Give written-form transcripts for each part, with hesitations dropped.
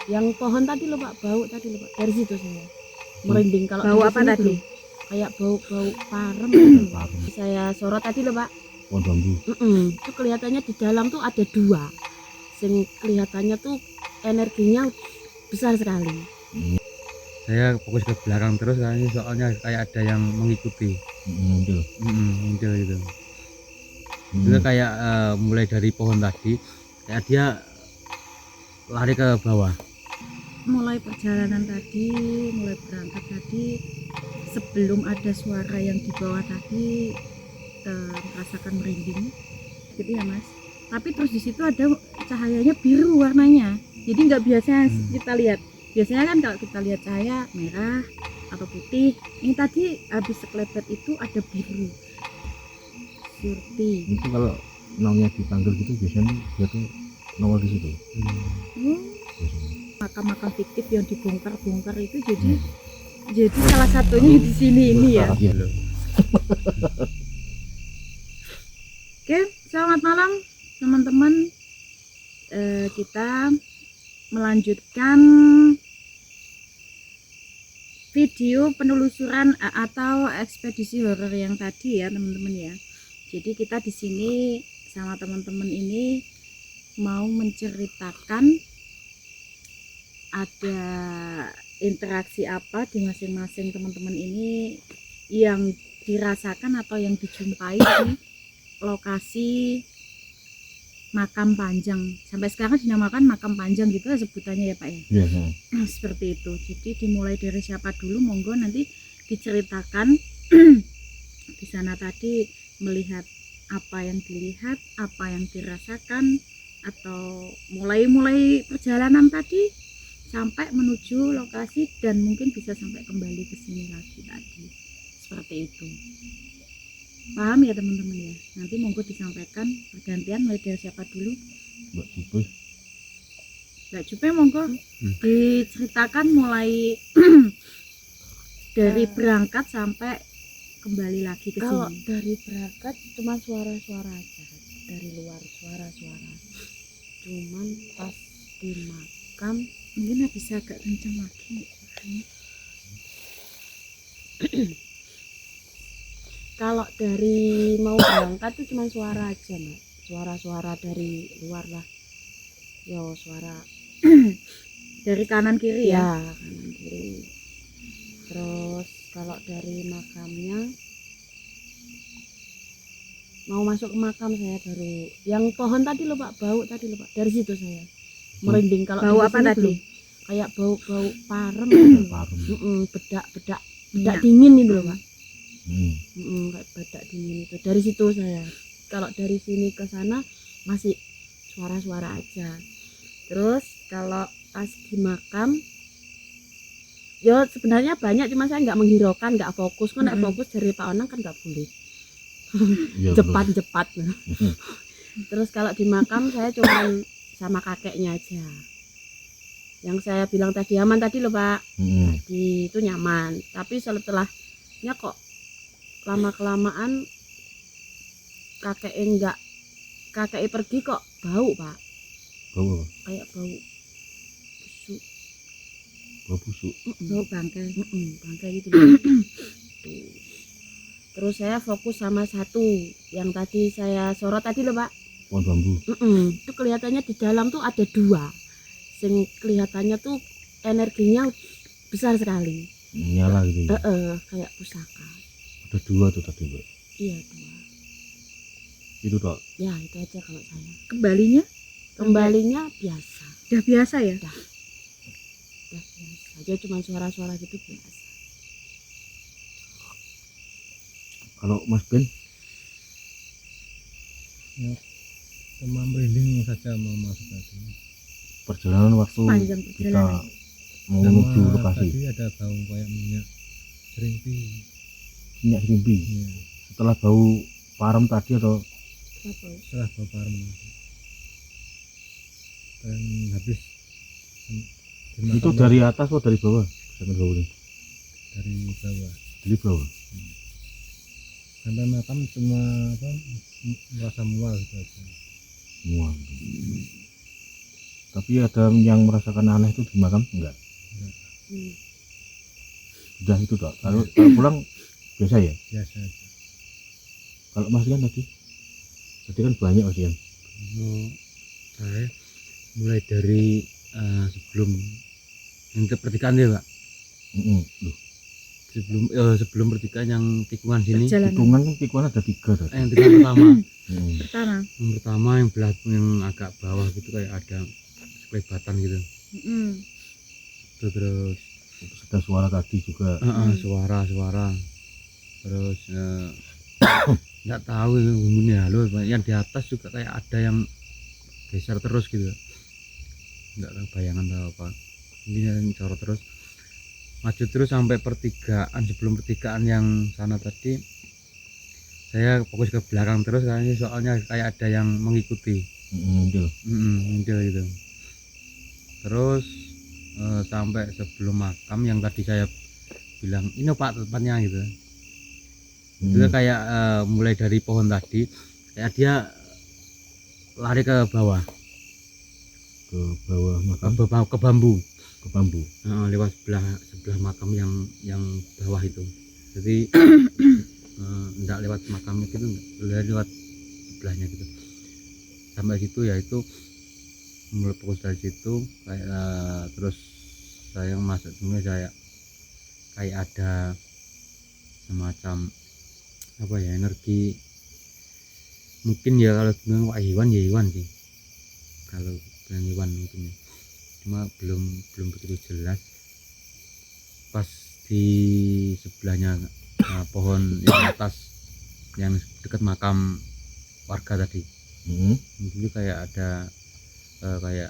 Yang pohon tadi loh Pak, bau tadi loh Pak. Dari situ saya merinding kalau Bau di apa sini tadi? belum. Kayak bau parem gitu loh. Parem. Saya sorot tadi loh Pak. Pohon bambu. Itu kelihatannya di dalam tuh ada dua. Sing kelihatannya tuh energinya besar sekali. Saya fokus ke belakang terus kayaknya, soalnya kayak ada yang mengikuti. Muncul. Muncul gitu. Juga kayak mulai dari pohon tadi kayak dia lari ke bawah. Mulai perjalanan tadi, mulai berangkat tadi, sebelum ada suara yang di bawah tadi, merasakan merinding gitu ya Mas. Tapi terus di situ ada cahayanya biru warnanya, jadi nggak biasa kita lihat. Biasanya kan kalau kita lihat cahaya merah atau putih, ini tadi habis sekelebat itu ada biru. Surti. Itu kalau namanya dipanggil gitu biasanya dia tuh nongol di situ. Biasanya. Makam-makam fiktif yang dibongkar-bongkar itu jadi salah satunya di sini ini ya. Iya. Oke, selamat malam teman-teman. Kita melanjutkan video penelusuran atau ekspedisi horor yang tadi ya teman-teman ya. Jadi kita di sini sama teman-teman ini mau menceritakan ada interaksi apa di masing-masing teman-teman ini yang dirasakan atau yang dijumpai di lokasi makam panjang. Sampai sekarang dinamakan makam panjang gitu ya sebutannya ya Pak ya. Iya. Seperti itu. Jadi dimulai dari siapa dulu, monggo nanti diceritakan. Di sana tadi melihat apa yang dilihat, apa yang dirasakan, atau mulai perjalanan tadi sampai menuju lokasi dan mungkin bisa sampai kembali ke sini lagi tadi. Seperti itu. Paham ya teman-teman ya? Nanti monggo disampaikan pergantian mulai dari siapa dulu? Mbak Cipuy. Mbak Jupe monggo diceritakan mulai dari berangkat sampai kembali lagi ke Kalau sini. dari berangkat cuma suara-suara aja, dari luar suara-suara. Cuman pas di makam Mungkin bisa agak kencang lagi suaranya. kalau dari mau berangkat tuh cuma suara aja Mbak. Suara-suara dari luar lah. Yo suara Dari kanan kiri ya. ya kanan kiri. Terus kalau dari makamnya mau masuk ke makam saya baru yang pohon tadi loh Pak, bau tadi loh Pak. Dari situ saya merinding kalau Bau di apa sini tadi? belum. Kayak bau parem gitu loh. Parem. Bedak Minyak. dingin itu loh Pak. Hmm. Kayak bedak dingin itu. Dari situ saya. Kalau dari sini ke sana masih suara-suara aja. Terus kalau pas di makam ya sebenarnya banyak, cuma saya nggak menghiraukan, nggak fokus. Kan fokus dari Pak Onang kan nggak boleh. Iya, Cepat. Terus kalau di makam saya cuma sama kakeknya aja. Yang saya bilang tadi aman tadi loh Pak. Tadi itu nyaman. Tapi setelahnya kok lama kelamaan kakeknya pergi kok bau Pak. Bau apa? Kayak bau busuk. Bau busuk. Bau bangkai. Bangkai gitu loh. Tuh. Terus saya fokus sama satu yang tadi saya sorot tadi loh Pak. Pohon bambu. Itu kelihatannya di dalam tuh ada dua. Sing kelihatannya tuh energinya besar sekali. Nyala gitu ya. Kayak pusaka. Ada dua tuh tadi Mbak. Iya dua. Itu toh. Ya itu aja kalau saya. Kembalinya Biasa. udah biasa ya. Udah biasa. Aja cuma suara-suara gitu biasa. Kalau Mas Ben Ya, cuma merinding saja mau masuk tadi. perjalanan waktu Panjang kita perjalanan. mau menuju Sama lokasi tadi ada bau kayak minyak serimpi. minyak serimpi. Ya, Setelah bau parem tadi atau Apa? setelah bau parem dan habis itu dari atas atau dari bawah? Sampai bawah. dari bawah Dari bawah. sampai makam cuma merasa mual gitu aja. Mual. Tapi ada yang merasakan aneh itu di makam enggak? Hmm. Udah itu toh. Kalau pulang biasa ya. biasa aja. Kalau Mas Rian tadi kan banyak Mas Rian. Saya mulai dari sebelum yang pertigaan ya Pak, Loh, sebelum pertigaan yang tikungan sini, Perjalanan tikungan ada 3 tadi. yang tikungan pertama pertama. yang pertama yang belakang yang agak bawah gitu kayak ada kelebatan gitu. Mm-mm. Terus Ada suara tadi juga. suara terus nggak tahu itu bunyinya halo, yang di atas juga kayak ada yang geser terus gitu, nggak tahu bayangan atau apa, ini yang coro terus maju terus sampai pertigaan. Sebelum pertigaan yang sana tadi saya fokus ke belakang terus kayaknya, soalnya kayak ada yang mengikuti. Muncul gitu. Terus sampai sebelum makam yang tadi saya bilang ini Pak tempatnya gitu. Itu kayak mulai dari pohon tadi kayak dia lari ke bawah makam, ke bambu. Lewat sebelah makam yang bawah itu. Jadi enggak lewat makamnya gitu, lewat sebelahnya gitu. Sampai situ ya itu mulai fokus dari situ kayak terus saya masuk sebenarnya saya kayak ada semacam apa ya, energi mungkin ya, kalau bilang hewan ya hewan sih, kalau bilang hewan mungkin ya. Cuma belum begitu jelas. Pas di sebelahnya pohon yang atas yang dekat makam warga tadi, itu kayak ada kayak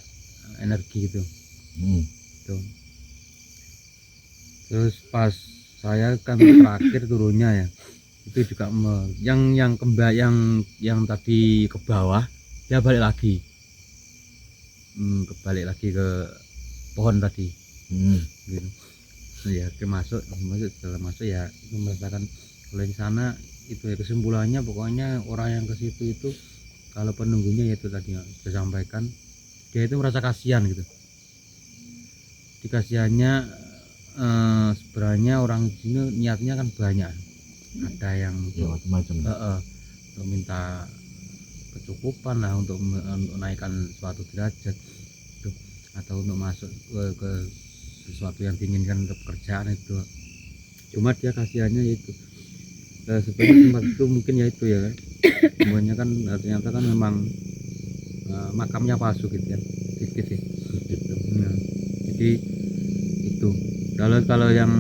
energi gitu. Tuh. Terus pas saya kan terakhir turunnya ya, itu juga yang tadi ke bawah dia balik lagi, ke pohon tadi. Gitu. Ya masuk setelah masuk ya merasakan kalau di sana itu ya, kesimpulannya pokoknya orang yang ke situ itu kalau penunggunya yaitu tadi yang saya sampaikan, dia itu merasa kasihan gitu. Dikasihannya sebenarnya orang sini niatnya kan banyak, ada yang macam-macam untuk minta kecukupan lah, untuk naikkan suatu derajat gitu, atau untuk masuk ke sesuatu yang diinginkan untuk pekerjaan itu. Cuma dia kasihannya itu sebenarnya tempat itu mungkin ya itu ya kan, semuanya kan ternyata kan memang makamnya palsu gitu ya, fiktif ya gitu. Nah, jadi itu kalau yang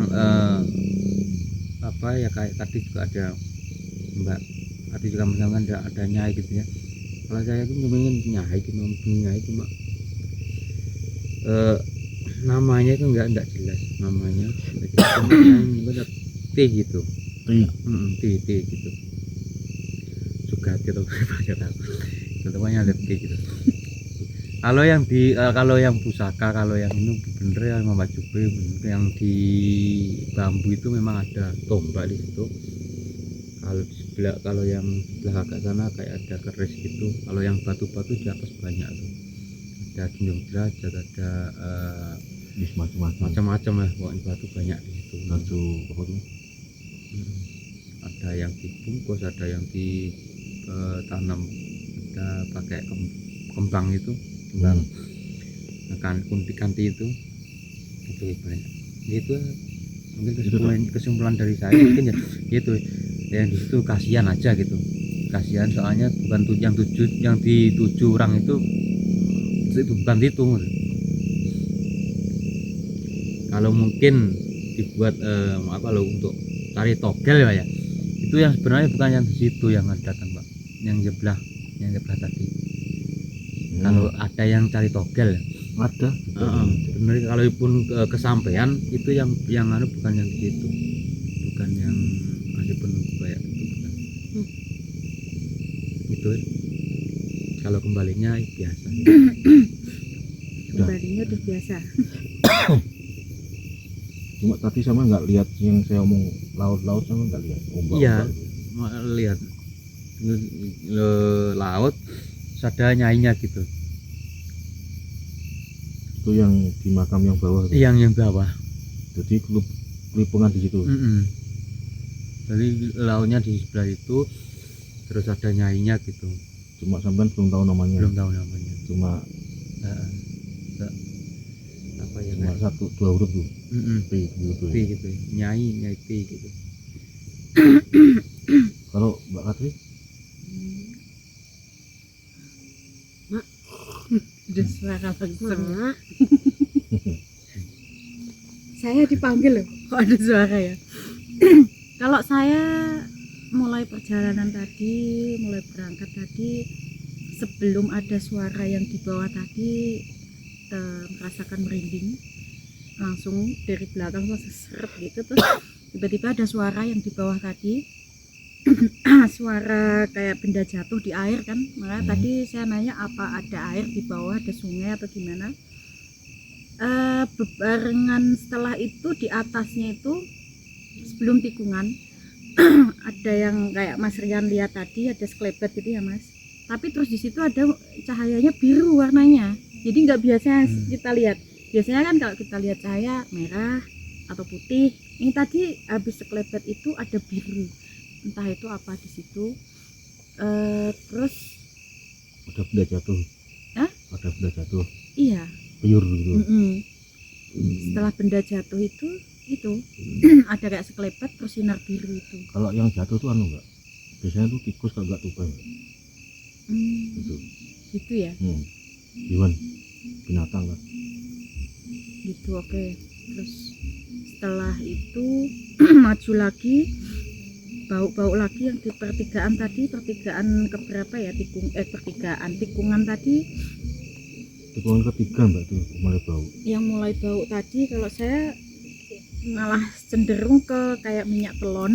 apa ya, kayak tadi juga ada Mbak tadi juga misalkan ada nyai gitu ya. Kalau saya itu ingin nyai gitu, cuma namanya itu enggak jelas namanya. Cuma T gitu. T gitu. Sugati atau contohnya ada T gitu. Kalau yang pusaka, kalau yang ini bener ya Mbak Jupe, yang di bambu itu memang ada tombak di situ. Kalau yang sebelah agak sana kayak ada keris gitu. Kalau yang batu-batu di atas banyak tuh. Ada ginjung derajat, ada macam-macam lah, pokoknya batu banyak di situ. Batu apa tuh? Ada yang dibungkus, ada yang ditanam, ada pakai kembang itu, kembang kanti itu banyak. Itu mungkin kesimpulan dari saya mungkin ya itu yang di situ kasihan aja gitu, kasihan soalnya bukan yang dituju orang itu bukan itu. Kalau mungkin dibuat kalau untuk tari togel ya, itu yang sebenarnya bukan yang di situ yang datang Pak, yang sebelah tadi. Kalau ada yang cari togel ada sebenarnya, kalaupun kesampaian itu yang bukan yang di situ, bukan yang masih penuh kayak gitu, bukan. Itu kalau kembalinya biasa. Kembalinya udah biasa. Cuma tadi sama nggak lihat yang saya omong laut sama nggak lihat ombak. Iya, lihat laut, ada nyainya gitu. itu yang di makam yang bawah itu. yang bawah. Jadi kelipungan di situ. Jadi lautnya di sebelah itu, terus ada nyainya gitu. Cuma sampean belum tahu namanya. Belum tahu namanya. Cuma apa ya? cuma Kayak 1-2 huruf tuh. P gitu. P gitu. Nyai P gitu. Kalau Mbak Katri Ada suara langsung. Mak, Saya dipanggil loh, kok ada suara ya? Kalau saya mulai perjalanan tadi, mulai berangkat tadi, sebelum ada suara yang di bawah tadi, merasakan merinding, langsung dari belakang langsung seret gitu, terus tiba-tiba ada suara yang di bawah tadi, suara kayak benda jatuh di air kan, makanya tadi saya nanya apa ada air di bawah, ada sungai atau gimana. Bebarengan setelah itu di atasnya itu sebelum tikungan ada yang kayak Mas Rian lihat tadi, ada sekelebat gitu ya Mas, tapi terus di situ ada cahayanya biru warnanya, jadi nggak biasa kita lihat. Biasanya kan kalau kita lihat cahaya merah atau putih, ini tadi habis sekelebat itu ada biru, entah itu apa di situ. Terus ada benda jatuh. Hah? Ada benda jatuh. iya, Peyur gitu. setelah benda jatuh itu ada kayak sekelebat terus sinar biru itu. Kalau yang jatuh tuh anu enggak? Biasanya tuh tikus kalau enggak tupai. Gitu. Gitu ya. Hewan binatang lah. Gitu, oke. Terus setelah itu maju lagi, bau lagi yang di pertigaan tadi, pertigaan keberapa ya, tikungan tadi. Tikungan ketiga Mbak tuh mulai bau. Yang mulai bau tadi kalau saya malah cenderung ke kayak minyak telon.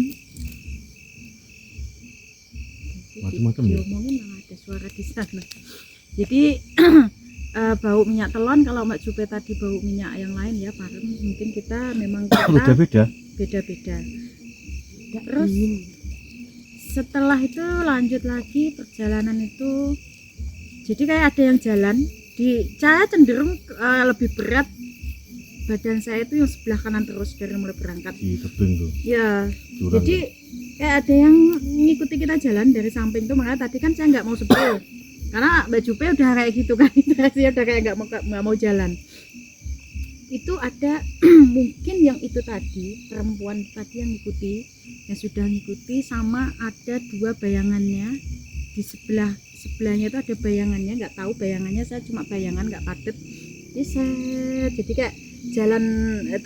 Macam-macam ya? Diomongin malah ada suara di sana. Jadi bau minyak telon, kalau Mbak Jupe tadi bau minyak yang lain ya, parem. Mungkin kita memang Beda-beda. beda-beda. Terus setelah itu lanjut lagi perjalanan itu, jadi kayak ada yang jalan di, saya cenderung lebih berat badan saya itu yang sebelah kanan terus dari mulai berangkat Di tebing tuh. ya. Jurang Jadi kayak ada yang ngikuti kita jalan dari samping tuh, makanya tadi kan saya nggak mau sebel karena Mbak Jupe udah kayak gitu kan, saya udah kayak nggak mau jalan. Itu ada mungkin yang itu tadi perempuan tadi yang sudah ngikuti, sama ada dua bayangannya di sebelahnya itu ada bayangannya, nggak tahu bayangannya, saya cuma bayangan nggak padet. Jadi kayak jalan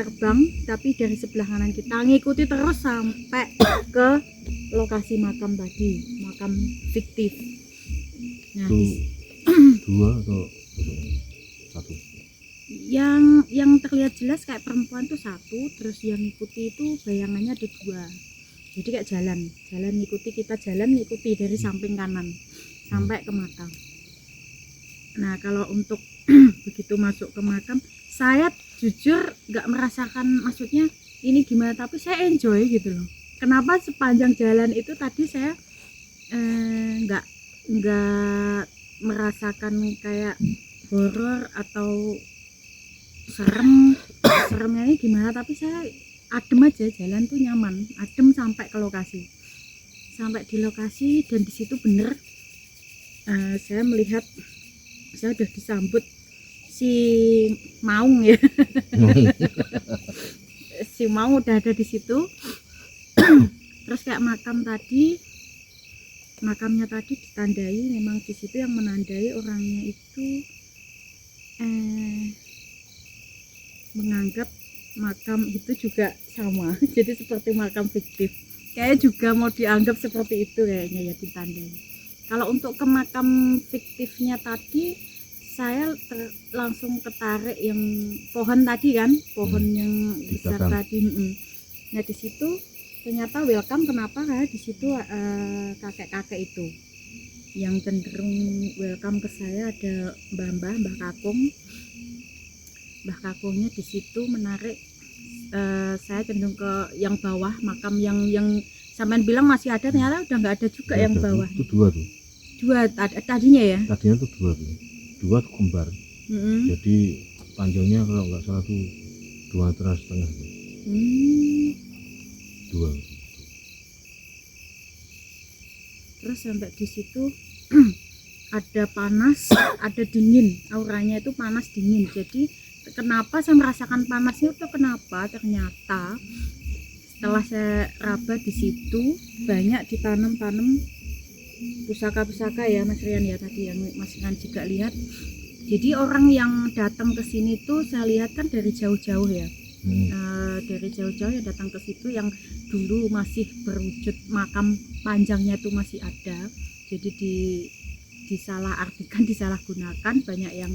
terbang tapi dari sebelah kanan kita ngikuti terus sampai ke lokasi makam tadi, makam fiktif. Nah, itu dua atau satu? Yang terlihat jelas kayak perempuan tuh satu, terus yang ngikuti itu bayangannya ada dua. Jadi kayak jalan ngikuti, kita jalan ngikuti dari samping kanan sampai ke makam. Nah, kalau untuk begitu masuk ke makam, saya jujur nggak merasakan, maksudnya ini gimana, tapi saya enjoy gitu loh. Kenapa sepanjang jalan itu tadi saya nggak merasakan kayak horor atau seremnya ini gimana, tapi saya adem aja, jalan tuh nyaman, adem sampai ke lokasi. Sampai di lokasi dan di situ bener saya melihat, saya udah disambut si Maung ya. Si Maung udah ada di situ. Terus kayak makamnya tadi ditandai, memang di situ yang menandai orangnya itu menganggap makam itu juga sama. Jadi seperti makam fiktif, kayak juga mau dianggap seperti itu kayaknya ya, ditandai. Kalau untuk ke makam fiktifnya tadi, saya langsung ketarik yang pohon tadi kan, pohon yang besar tadi. Nah di situ ternyata welcome. Kenapa? Karena di situ kakek-kakek itu yang cenderung welcome ke saya, ada mbah kakung. Mbah kakungnya di situ menarik saya cenderung ke yang bawah makam, yang sampean bilang masih ada, ternyata udah nggak ada juga yang bawah. Itu dua tuh. Dua tadinya ya. Tadinya tuh dua tuh. Dua tuh kembar. Jadi panjangnya kalau nggak salah tuh 2,5 meter. Hmm. 2. Terus sampai di situ ada panas, ada dingin. Auranya itu panas dingin. Jadi kenapa saya merasakan panasnya itu kenapa? Ternyata setelah saya raba di situ banyak ditanam-tanam pusaka-pusaka ya Mas Rian ya, tadi yang Mas Rian juga lihat. Jadi orang yang datang ke sini tuh saya lihat kan dari jauh-jauh ya. Dari jauh-jauh yang datang ke situ yang dulu masih berwujud makam panjangnya itu masih ada. Jadi disalahartikan, disalahgunakan, banyak yang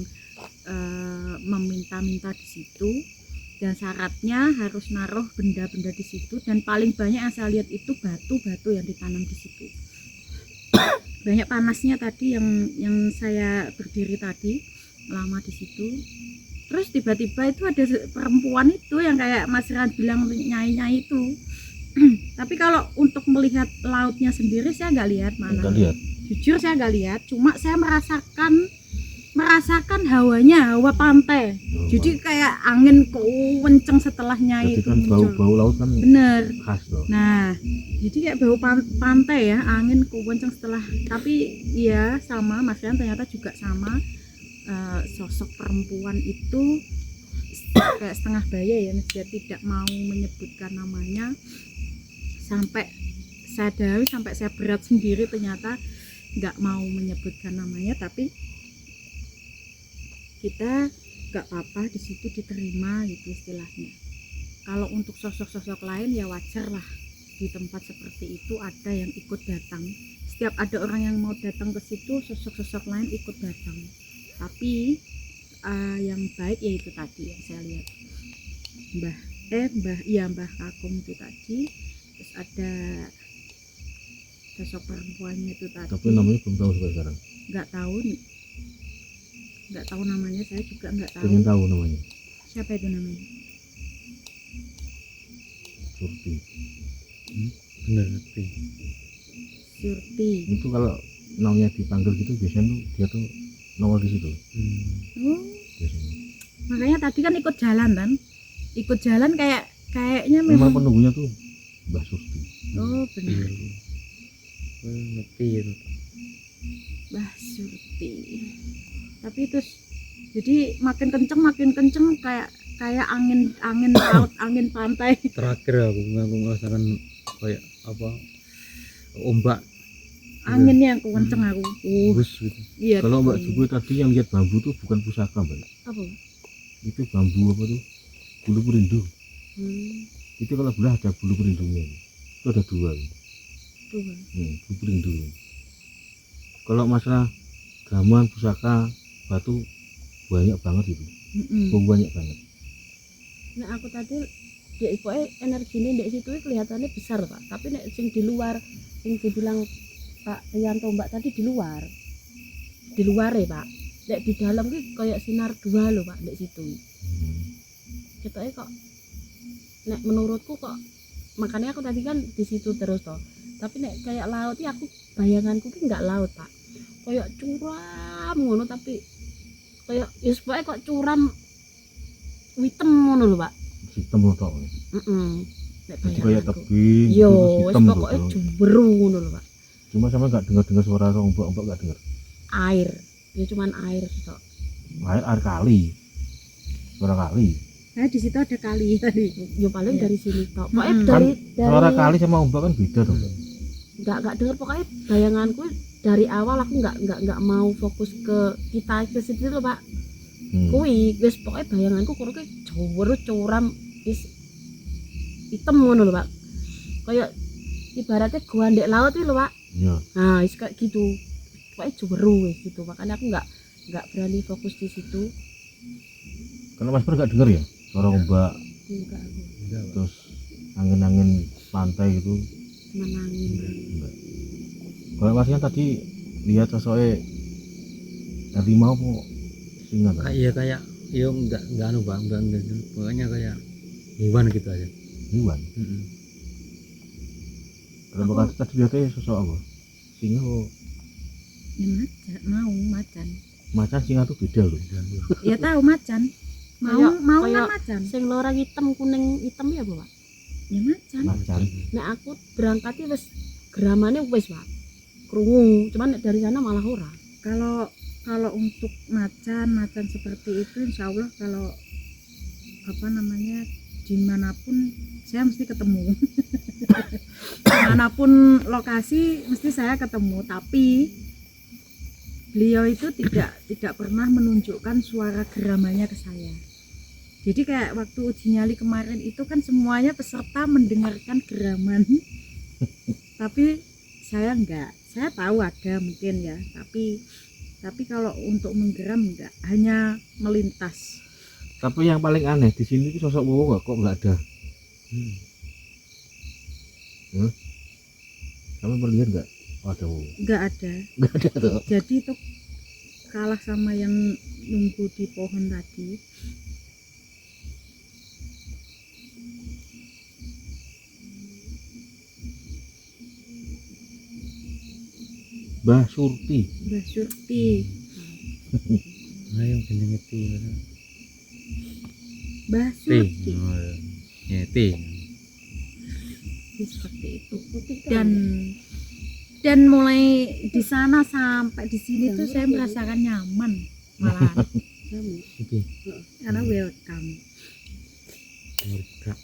meminta-minta di situ. Dan syaratnya harus naruh benda-benda di situ, dan paling banyak yang saya lihat itu batu-batu yang ditanam di situ. Banyak panasnya tadi yang saya berdiri tadi lama di situ. Terus tiba-tiba itu ada perempuan itu yang kayak Mas Rian bilang nyai-nyai itu. Tapi kalau untuk melihat lautnya sendiri saya nggak lihat mana. Nggak lihat. Jujur saya nggak lihat, cuma saya merasakan hawanya, hawa pantai. Jadi kayak angin kenceng setelah nyai jadi itu kan muncul. bau laut kan Bener. khas loh. Nah, jadi kayak bau pantai ya, angin kenceng setelah. Tapi ya sama, Mas Rian ternyata juga sama. Sosok perempuan itu kayak setengah baya ya, dia tidak mau menyebutkan namanya. Sampai saya berat sendiri, ternyata nggak mau menyebutkan namanya, tapi kita nggak apa-apa, di situ diterima gitu istilahnya. Kalau untuk sosok-sosok lain ya wajar lah, di tempat seperti itu ada yang ikut datang. Setiap ada orang yang mau datang ke situ, sosok-sosok lain ikut datang. Tapi yang baik ya itu tadi yang saya lihat, Mbah Kakung itu tadi. Terus ada sosok perempuannya itu tadi. Tapi namanya belum tahu sampai sekarang. Nggak tahu namanya, saya juga nggak tahu. Pengen tahu namanya. Siapa itu namanya? Surti. Bener ngerti. Surti. Itu kalau namanya dipanggil gitu biasanya tuh dia tuh nongol di situ. Oh, Biasanya. makanya tadi kan ikut jalan kan? Ikut jalan kayaknya Memang memang. penunggunya tuh Mbah Surti. Oh benar. Ngerti itu. Mbah Surti. Tapi terus jadi makin kenceng kayak angin laut, angin pantai. Terakhir aku merasakan kayak apa, ombak Anginnya yang kenceng aku. bus gitu. Iya. Kalau Mbak betul. Jugo tadi yang lihat bambu tuh bukan pusaka Mbak. Apa? Itu bambu apa tuh? Bulu perindu. Hmm, Itu kalau belah ada bulu perindunya. Itu ada 2. tuh. Bulu perindu. Kalau masalah gamelan, pusaka, batu banyak banget itu. Banyak banget. Nah aku tadi dia pokoknya energinya di situ kelihatannya besar Pak, tapi nek sing di luar, sing dibilang Pak Yanto Mbak tadi di luar ya Pak, nek di dalam ki kayak sinar 2 loh Pak di situ. Ketoknya kok nek menurutku kok, makanya aku tadi kan di situ terus toh. Tapi nek kayak laut ya aku bayanganku ki nggak laut Pak, kayak curam ngono, tapi kayak ya pokoknya kok curam hitam ngono lho Pak. Hitam loh tau. Nek Jadi kayak bayanganku. tebing Yo, terus wis hitam pokoknya tuh. juweru ngono lho Pak. Cuma sama nggak dengar suara ombak nggak dengar. Air, ya cuman air tok. Air kali. Suara kali. Nah di situ ada kali tadi. Ya paling Iya. dari sini tok. Pokoknya Mm-mm. dari Suara kali sama ombak kan beda tuh. nggak dengar, pokoknya bayanganku dari awal aku nggak mau fokus ke kita ke situ loh Pak. Kui wis pokoknya bayanganku kurang ke juweru curam wis hitam ngono lho Pak. Kayak ibaratnya gua ndek laut iki lho Pak. Iya. Nah, wis kayak gitu. Pokoknya juweru wis gitu. Makanya aku nggak berani fokus di situ. Karena Mas Pur nggak dengar ya suara ombak Enggak aku. terus angin-angin pantai gitu. Menangin. Enggak. Kalau Masnya tadi lihat sosoknya harimau apa singa kan? Kayak ya enggak anu Bang, enggak. Pokoknya kayak hewan gitu aja. Hewan. Kalau bekas tadi lihatnya sosok apa? Singa apa? Ya macan, mau macan. Macan singa tuh beda loh. Ya tahu macan. mau kayak kan macan. sing loreng hitam kuning hitam ya Pak. Ya macan. Macan. Nek aku berangkatnya wis geramane wis Pak. Krungu, cuman nek dari sana malah ora. Kalau untuk macan seperti itu insya Allah kalau apa namanya dimanapun saya mesti ketemu. Dimanapun lokasi mesti saya ketemu, tapi beliau itu tidak pernah menunjukkan suara geramannya ke saya. Jadi kayak waktu uji nyali kemarin itu kan semuanya peserta mendengarkan geraman, tapi saya enggak. Saya tahu ada mungkin ya, tapi kalau untuk menggeram enggak, hanya melintas. Tapi yang paling aneh di sini itu sosok Wowo kok nggak ada. Kamu pernah lihat nggak? Oh, ada Wowo. Enggak ada. Nggak ada tuh. Jadi itu kalah sama yang nunggu di pohon tadi. Mbah Surti. Mbah Surti. Ayo jenenge Ti. Mbah Ti. Surti. Ya Ti. Jadi seperti itu. Dan mulai di sana sampai di sini tuh saya merasakan nyaman malah Iki. karena welcome. Murka.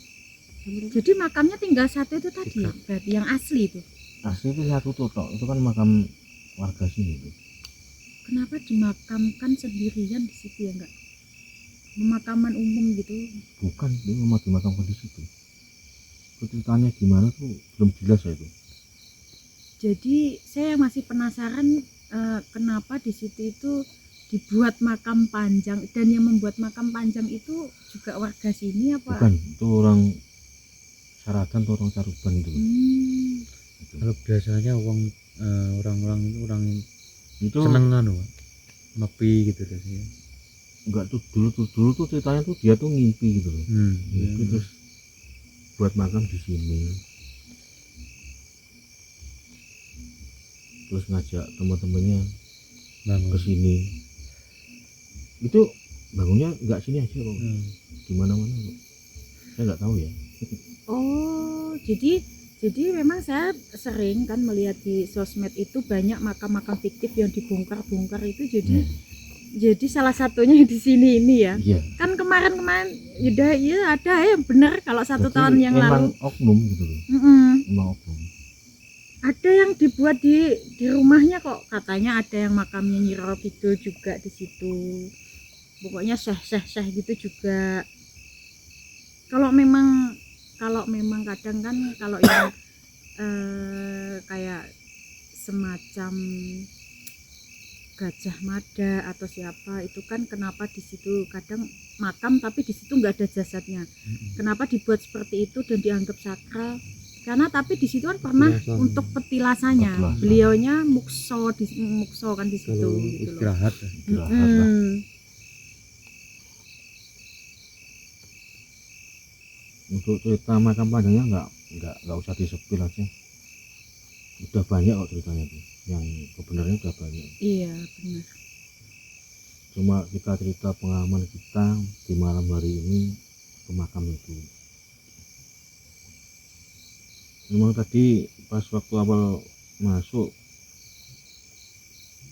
Jadi makamnya tinggal satu itu tadi, berarti yang asli itu. Asli itu satu tuh tok. Itu kan makam warga sini tuh. Kenapa dimakamkan sendirian di situ ya enggak? Pemakaman umum gitu. Bukan, itu memang dimakamkan di situ. Ceritanya gimana tuh belum jelas ya itu. Jadi saya masih penasaran kenapa di situ itu dibuat makam panjang, dan yang membuat makam panjang itu juga warga sini apa? Bukan, itu orang Saradan atau orang Caruban itu. Itu. Kalau biasanya orang-orang itu orang Itu seneng anu, Pak. Ngopi gitu biasanya. enggak tuh dulu tuh ceritanya tuh dia tuh ngimpi gitu loh. Ngimpi terus buat makam di sini. Terus ngajak teman-temannya Bangun. ke sini. Itu bangunnya enggak sini aja kok. Di mana-mana kok. Saya enggak tahu ya. Oh, jadi memang saya sering kan melihat di sosmed itu banyak makam-makam fiktif yang dibongkar-bongkar itu jadi salah satunya di sini ini ya. Iya. Kan kemarin udah iya ada ya benar kalau satu Jadi tahun yang emang lalu. oknum gitu loh. Emang oknum. Ada yang dibuat di rumahnya kok, katanya ada yang makamnya Nyi Roro Kidul juga di situ. Pokoknya syekh gitu juga. Kalau memang kadang kan kalau yang kayak semacam Gajah Mada atau siapa itu kan kenapa di situ kadang makam tapi di situ nggak ada jasadnya. Kenapa dibuat seperti itu dan dianggap sakral? Karena tapi di situ kan pernah Petilasan. untuk petilasannya. Petilasan. Beliaunya mukso kan di situ Kalau gitu loh. istirahat ya. Istirahat lah. Untuk cerita makam panjangnya nggak usah disepil aja. Udah banyak kok ceritanya tuh. Yang kebenarannya udah banyak. Iya benar. Cuma kita cerita pengalaman kita di malam hari ini ke makam itu. Memang tadi pas waktu awal masuk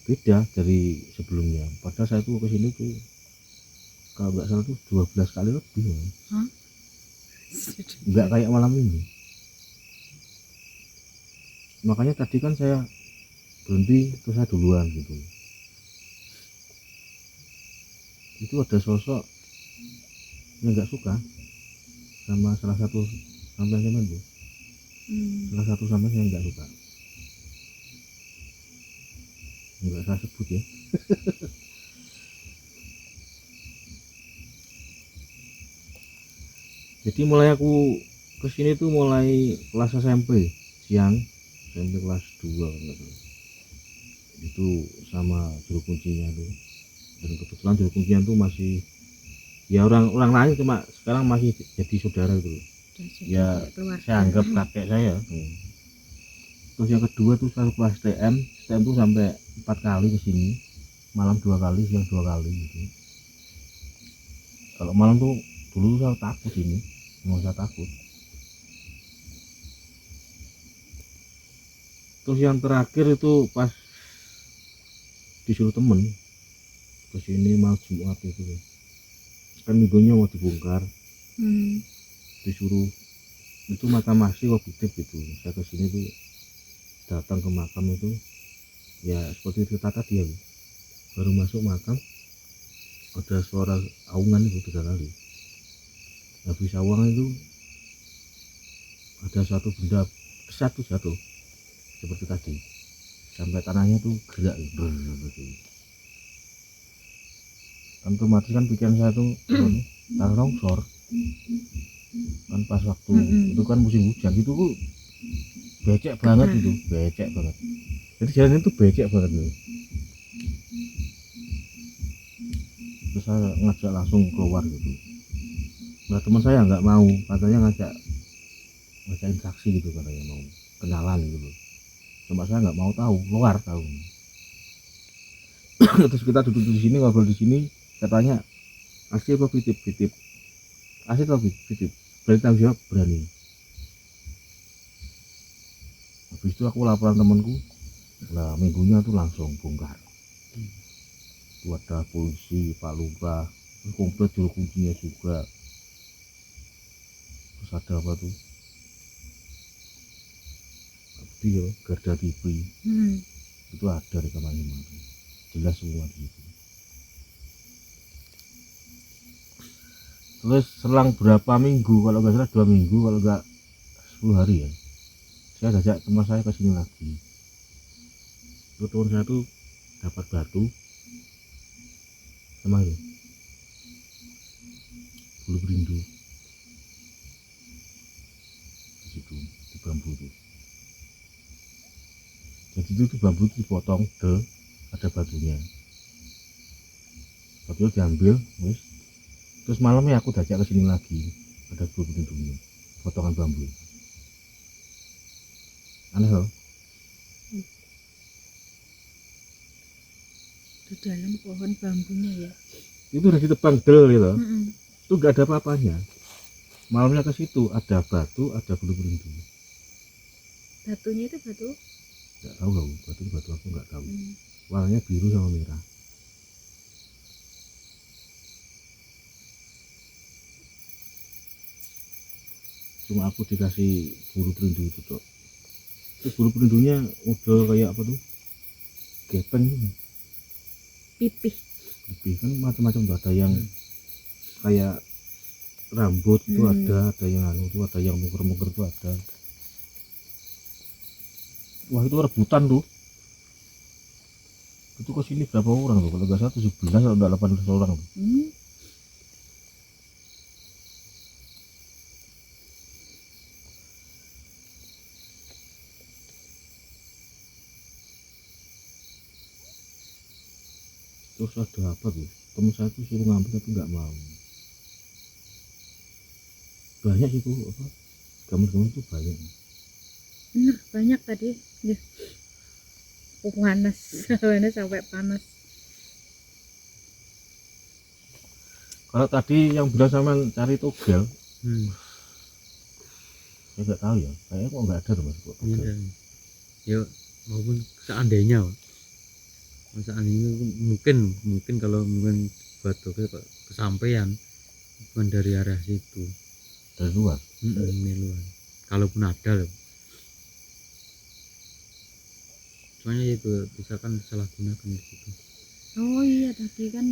beda dari sebelumnya. Padahal saya tuh kesini tuh kalau nggak salah tuh 12 kali lebih. Hah? Nggak kayak malam ini. Makanya tadi kan saya berhenti terus saya duluan gitu. Itu ada sosok yang nggak suka sama salah satu sampean itu. Salah satu sampean yang nggak suka. Nggak saya sebut ya. Jadi mulai aku kesini tuh mulai kelas SMP siang, SMP kelas 2 itu sama juru kuncinya tuh. Dan kebetulan juru kuncinya tuh masih ya orang lain, cuma sekarang masih jadi saudara gitu. Ya saya anggap kakek saya. Terus yang kedua tuh saya kelas STM tuh sampai 4 kali kesini, malam 2 kali, siang 2 kali gitu. Kalau malam tuh dulu saya takut ini, memang saya takut. Terus yang terakhir itu pas disuruh temen ke sini mau Jumat itu kan minggunya mau dibongkar, disuruh itu makam asli waktu gitu. Saya ke sini tuh datang ke makam itu ya seperti cerita tadi ya, baru masuk makam ada suara aungan itu 3 kali. Habis awang itu ada satu benda besar tuh jatuh seperti tadi, sampai tanahnya tuh gerak gitu. Kan otomatis kan pikiran saya tuh tanah longsor kan pas waktu itu kan musim hujan itu tuh becek banget itu, becek banget. Jadi jalan itu becek banget nih. Terus saya ngajak langsung keluar gitu. Nah teman saya nggak mau, katanya ngajakin saksi gitu, katanya mau kenalan gitu. Cuma saya nggak mau tahu, keluar tahu. Terus kita duduk di sini, ngobrol di sini, katanya asli apa fitip, asli apa fitip, berarti tanggung jawab berani. Habis itu aku laporan temanku, nah minggunya tuh langsung bongkar. Itu ada polisi, Pak Lurah, komplit juru kuncinya juga. Terus ada apa tuh? Dia Garda TV. Itu ada rekamannya, jelas semua di situ. Terus selang berapa minggu, kalau nggak salah 2 minggu, kalau nggak 10 hari ya, saya ajak teman saya ke sini lagi. Terus teman saya tuh dapat batu sama ini bulu berindu di situ, di bambu itu. Jadi itu bambu itu dipotong, ada batunya diambil, wis. Terus malamnya aku ajak ke sini lagi, ada bulu berindunya, potongan bambu. Aneh loh. Di dalam pohon bambunya ya. Itu udah ditebang del gitu. Itu nggak ada apa-apanya. Malamnya ke situ ada batu, ada bulu berindu. Batunya itu batu? Nggak tahu loh, batu aku nggak tahu. Warnanya biru sama merah. Cuma aku dikasih bulu berindu itu tuh. Itu bulu berindunya udah kayak apa tuh? Gepeng gitu. Pipih kan macam-macam tuh, ada yang kayak rambut itu ada yang anu tuh, ada yang mungker-mungker tuh ada. Wah itu rebutan tuh. Itu ke sini berapa orang tuh? Kalau nggak salah 17 atau 18 orang tuh. Terus ada apa tuh? Temen saya tuh suruh ngambil tapi nggak mau. Banyak itu apa? Gamer-gamer tuh banyak. Bener, banyak tadi ya. Panas sampai panas. Kalau tadi yang bilang sama cari togel, saya nggak tahu ya. Kayaknya kok nggak ada tuh mas togel. Ya maupun seandainya mungkin kalau mungkin buat togel kesampaian bukan dari arah situ, dari luar. Dari luar. Kalaupun ada loh. Soalnya itu bisa kan salah gunakan di situ. Oh iya, tadi kan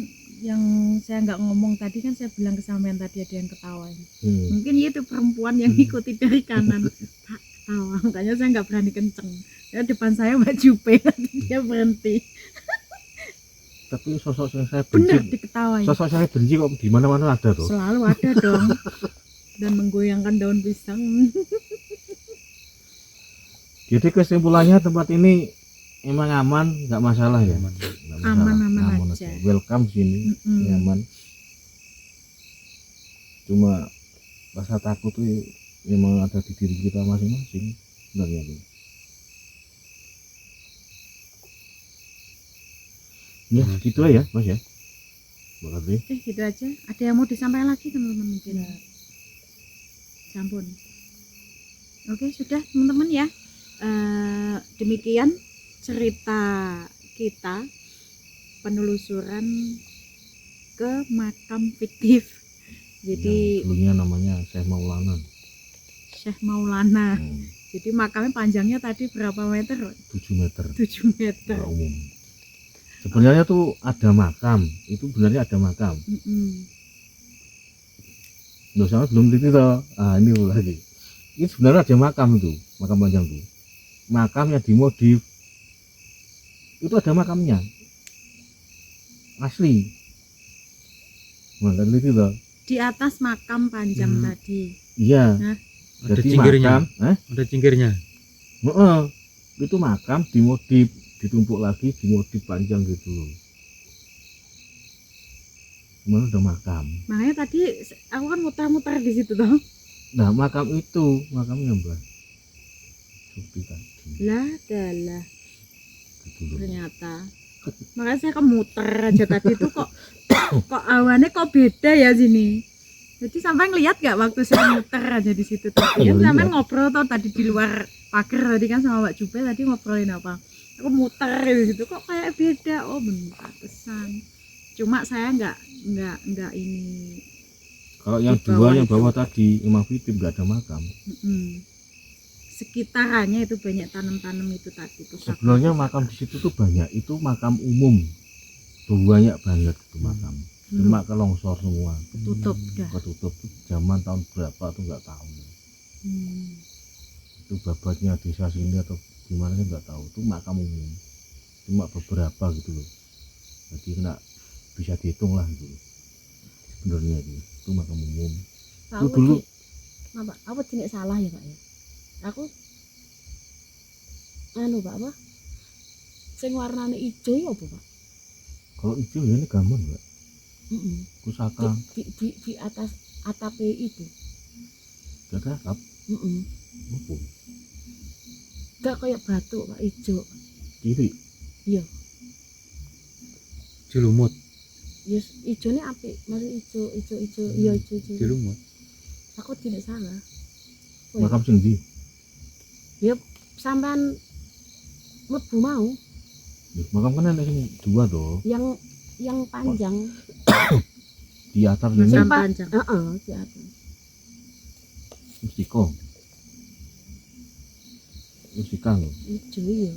yang saya nggak ngomong tadi kan saya bilang ke sampean tadi ada yang ketawa. Mungkin itu perempuan yang ikuti dari kanan tak ketawa, makanya saya nggak berani kenceng. Ya depan saya Mbak Jupe, nanti dia berhenti. Tapi sosok yang saya Bener benci, diketawain. sosok saya benci kok di mana-mana ada tuh. Selalu ada dong. Dan menggoyangkan daun pisang. Jadi kesimpulannya tempat ini emang aman, nggak masalah ya. Aman-aman aja. Welcome sini, nyaman. Cuma rasa takut tuh memang ada di diri kita masing-masing sebenarnya tuh. Ya gitu ya mas ya. Berarti Oke, gitu aja. Ada yang mau disampaikan lagi teman-teman mungkin? Sampun. Oke, sudah teman-teman ya. Demikian cerita kita penelusuran ke makam fiktif. Jadi yang dulunya namanya Syekh Maulana. Syekh Maulana. Hmm, Jadi makamnya panjangnya tadi berapa meter? 7 meter. 7 meter. Secara umum. Sebenarnya tuh ada makam, itu sebenarnya ada makam. Loh, sama belum teliti toh. Ah, ini lagi. Ini sebenarnya ada makam itu, makam panjang itu. Makam yang dimodif. Itu ada makamnya. Asli. Nggak teliti toh. Di atas makam panjang tadi. Iya. Nah, Ada Jadi cingkirnya. makam, Ada cingkirnya. heeh. Itu makam dimodif, ditumpuk lagi, dimodif panjang gitu loh. Kemudian udah makam. makanya tadi aku kan muter-muter di situ toh. Nah, makam itu, makamnya Mbak Supi tadi. Lah, dalah. Gitu loh. Ternyata makanya saya kemuter aja tadi tuh kok awannya kok beda ya sini. Jadi sampai ngeliat gak waktu saya muter aja di situ tadi? Kan Iya, sampai lihat. ngobrol tau tadi di luar pagar tadi kan sama Mbak Jube tadi ngobrolin apa? Aku muter di situ kok kayak beda. Oh bener pantesan. Cuma saya nggak ini. Kalau yang Di bawah dua yang itu. bawah tadi Imam Fitib nggak ada makam. Sekitarannya itu banyak tanam-tanam itu tadi tuh. Sebenarnya makam di situ tuh banyak. Itu makam umum. Banyak banget itu makam. Cuma kelongsor semua. Ketutup dah. Ketutup zaman tahun berapa tuh nggak tahu. Itu babatnya desa sini atau gimana sih nggak tahu. Itu makam umum. Cuma beberapa gitu loh. Jadi nggak bisa dihitung lah gitu. Sebenarnya itu makam umum. Itu dulu apa jenis salah ya Pak ya? Aku Pak apa? Sing warnane ijo ya apa Pak? kalau hijau ya ini gamun Mbak. Pusaka Di atas atap itu. ada atap. Apa? Enggak kayak batu Pak ijo. Kiri. Iya. Cilumut. Yes, ijone apik, mari ijo. Iya ijo. Cilumut. Aku tidak salah. Makam sing ndi? Ya sampean mlebu mau Loh, makam kan ada sing dua toh. yang panjang. Di atap ini Makam panjang. Heeh, di atas. Mustika. Mustika loh. Ijo ya.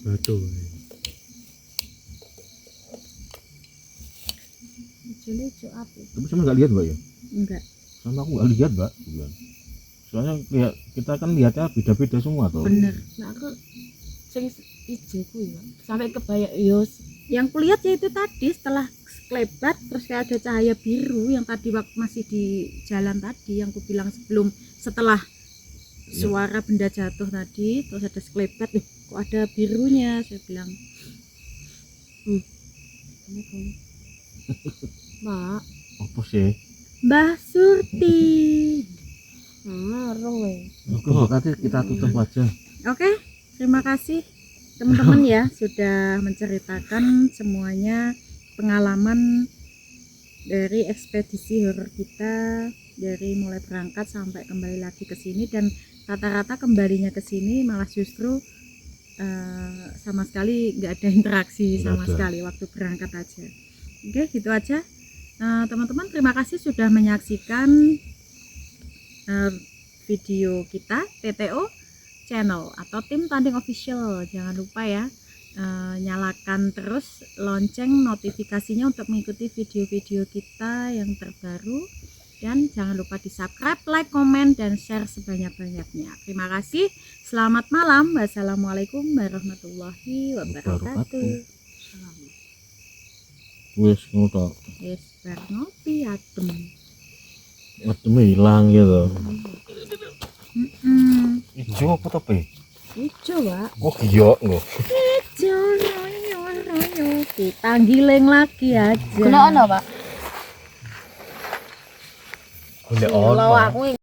Batu. Ijone ijo apik. Tapi sama nggak lihat Mbak ya? Enggak. Sama aku nggak lihat Mbak. Bukan. Soalnya kita kan lihatnya beda-beda semua toh. Bener. Nah aku sing ijo kuwi Pak. Sampai kebayang yo Yang kulihat ya itu tadi setelah sekelebat terus kayak ada cahaya biru yang tadi waktu masih di jalan tadi yang ku bilang setelah suara benda jatuh tadi terus ada sekelebat kok ada birunya saya bilang. Mak, Apa sih? Mbah Surti. ngarung we. Oke, berarti kita tutup aja. Oke, terima kasih teman-teman ya sudah menceritakan semuanya pengalaman dari ekspedisi horor kita dari mulai berangkat sampai kembali lagi ke sini dan rata-rata kembalinya ke sini malah justru sama sekali nggak ada interaksi Nggak sama ada. sekali waktu berangkat aja. Oke, gitu aja. Teman-teman terima kasih sudah menyaksikan video kita TTO channel atau tim tanding official. Jangan lupa ya nyalakan terus lonceng notifikasinya untuk mengikuti video-video kita yang terbaru dan jangan lupa di subscribe, like, komen, dan share sebanyak-banyaknya. Terima kasih, selamat malam, wassalamualaikum warahmatullahi wabarakatuh. Wes ngono. Yes, bar ngopi adem. Ademnya hilang gitu. Ijo apa tope? Ijo Pak. Oh iya nggak. Royo, kita giling lagi aja. Kena ono Pak. Golek Kalau aku